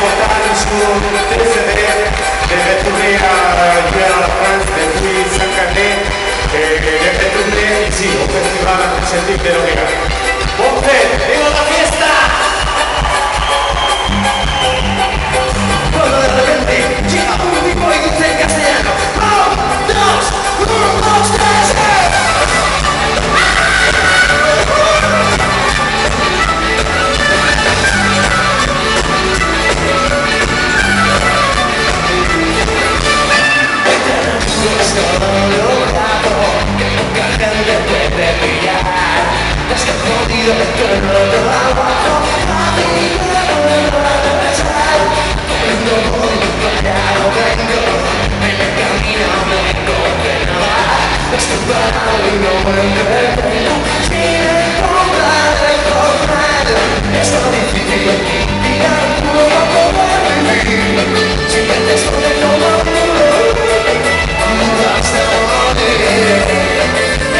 portare su TSD deve tourner à la France depuis 5 années et deve tourner ici au Festival Antisemitique de Lorient. Bon fait, viva la fiesta! Cuando de repente llega un tipo y dice en castellano: ¡1, 2, 3! Es todo logrado, que poca gente puede pillar. Te has jodido de todo abajo, a mí me vuelvo a empezar. No voy para no vengo, en el camino no vengo de nada. Estoy parado y no me entretengo, sin encontrar el correr. Es tan difícil mirar uno a poder vivir, sin que te esconde como duro. Hasta morir,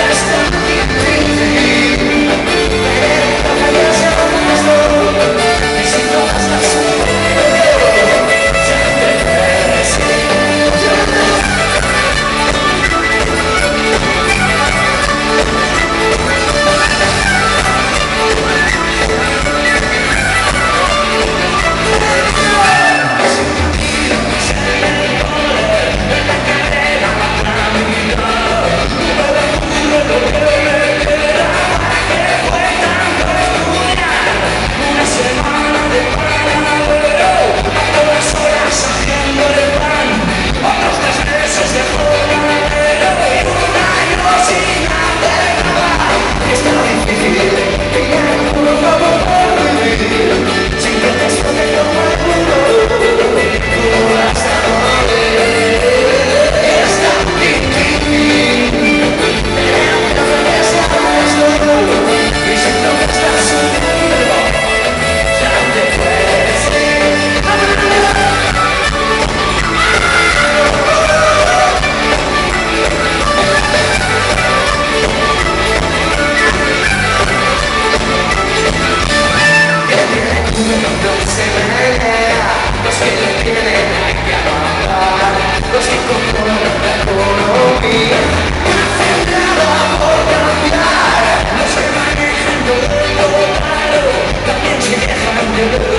es tan difícil, pero ya sabes todo, y si no estás solo, ya te ves, ya te También se dejan de ver.